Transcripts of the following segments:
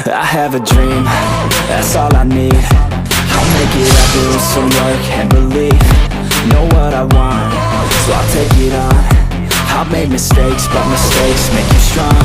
I have a dream, that's all I need. I'll make it happen with some work and belief. Know what I want, so I'll take it on. I've made mistakes, but mistakes make you strong.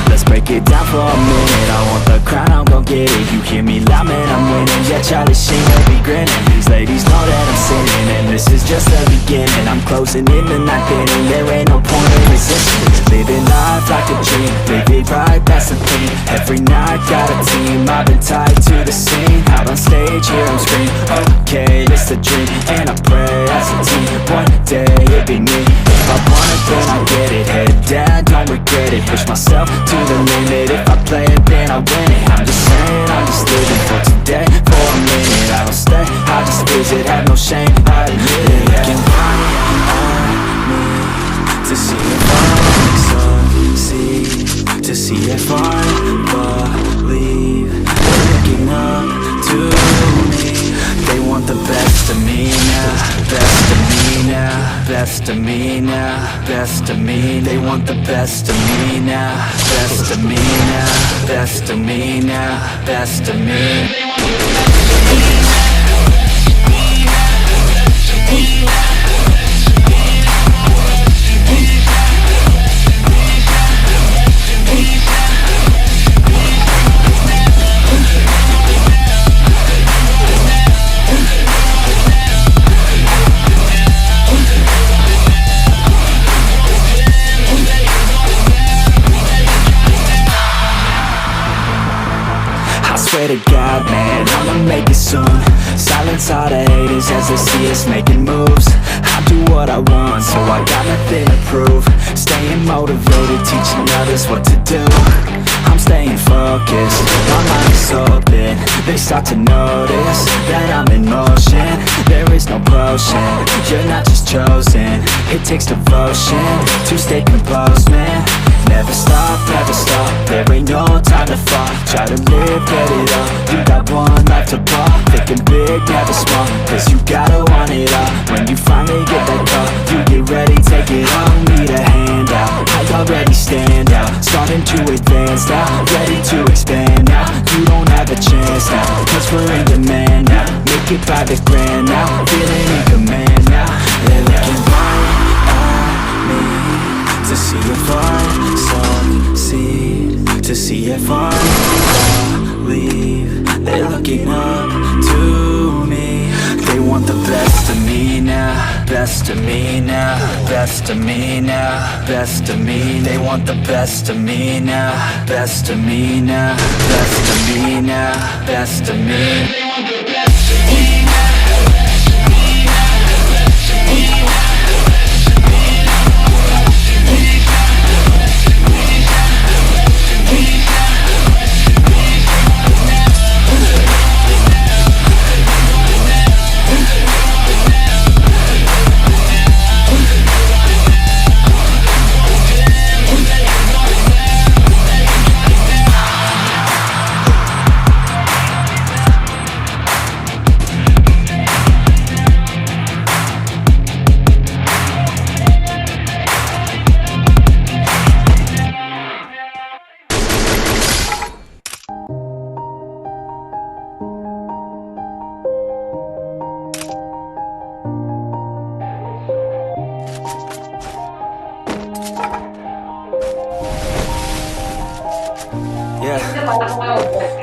Let's break it down for a minute. I want the crown, I'm gon' get it. You hear me loud, man, I'm winning. Yeah, Charlie Sheen will be grinning. These ladies know that I'm sinning, and this is just the beginning. I'm closing in the night inning. There ain't no point in resisting. Living life like a dream, live it right, that's the thing. Every night got a team, I've been tied to the scene. Out on stage, hear them scream, okay, this a dream. And I pray as a team, one day it'll be me. If I want it, then I get it. Head down, don't regret it. Push myself to the limit. If I play it, then I win it. I'm just saying, I'm just living for today. For a minute, I don't stay, I just visit. Have no shame, I admit it. Looking right at me to see if I succeed, to see if I believe. They're looking up to me. They want the best of me now, best of me now, best of me now, best of me. They want the best of me now, best of me now, best of me now, best of me. They want the best of me now. Swear to God, man, I'ma make it soon. Silence all the haters as they see us making moves. I do what I want, so I got nothing to prove. Staying motivated, teaching others what to do. I'm staying focused, my mind is open. They start to notice that I'm in motion. There is no potion, you're not just chosen. It takes devotion to stay composed, man. Never stop, there ain't no time to fall. Try to live, get it up, you got one life to pop. Thinking big, never small, cause you gotta want it all. When you finally get that call, you get ready, take it on. Need a handout, I already stand out. Starting to advance now, ready to expand now. You don't have a chance now, cause we're in demand now. Make it by the grand now, feeling in command now. They're looking right at me to see if I succeed, to see if I believe. They're looking up to me. They want the best of me now, best of me now, best of me now, best of me. They want the best of me now, best of me now, best of me now, best of me. They want the best of me now.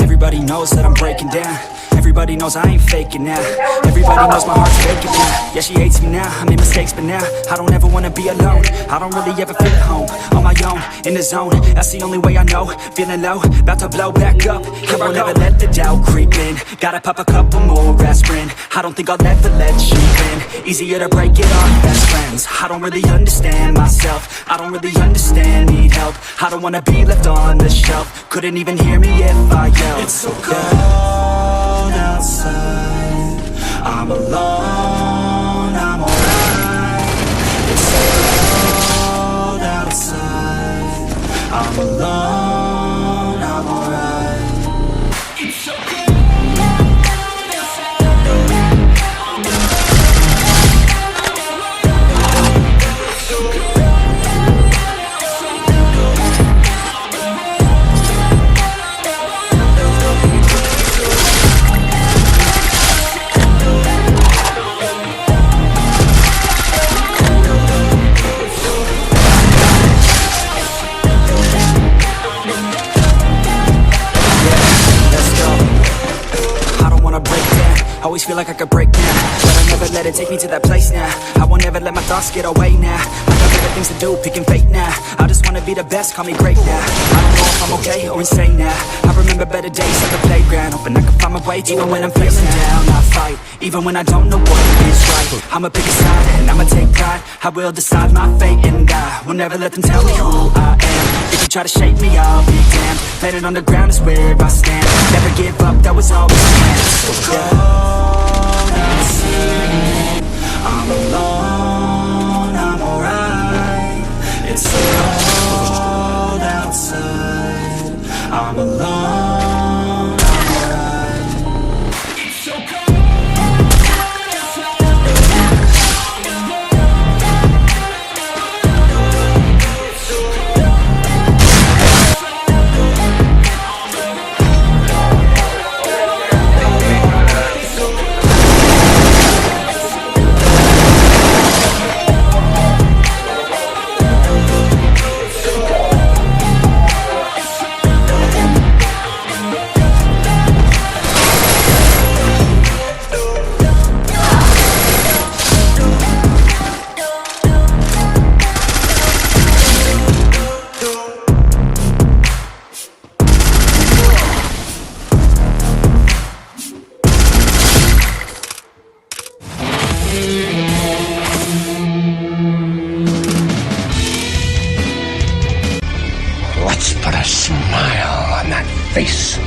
Everybody knows that I'm breaking down. Everybody knows I ain't faking now. Everybody knows my heart's faking now. Yeah, she hates me now, I made mistakes but now I don't ever wanna be alone. I don't really ever feel at home. On my own, in the zone, that's the only way I know. Feeling low, about to blow back up. Here I'll never let the doubt creep in. Gotta pop a couple more aspirin. I don't think I'll ever let you in. Easier to break it off best friends. I don't really understand myself. I don't really understand, need help. I don't wanna be left on the shelf. Couldn't even hear me if I yelled. It's so cold outside, I'm alone, I'm alright. It's so cold outside, I'm alone, I'm alright. It's so cold outside, I'm alone. always feel like I could break now, but I'll never let it take me to that place now. I won't ever let my thoughts get away now. I got better things to do, picking fate now. I just wanna be the best, call me great now. I don't know if I'm okay or insane now. I remember better days at the playground, hoping I can find my way even when I'm feeling down. I fight, even when I don't know what is right. I'ma pick a side and I'ma take pride. I will decide my fate and I will never let them tell me who I am. If you try to shape me, I'll be damned. Planet on the ground is where I stand. Never give up, that was always the plan. So cold outside, I'm alone, I'm alright. It's so cold outside, I'm alone, I'm alright. It's so cold. Let's put a smile on that face.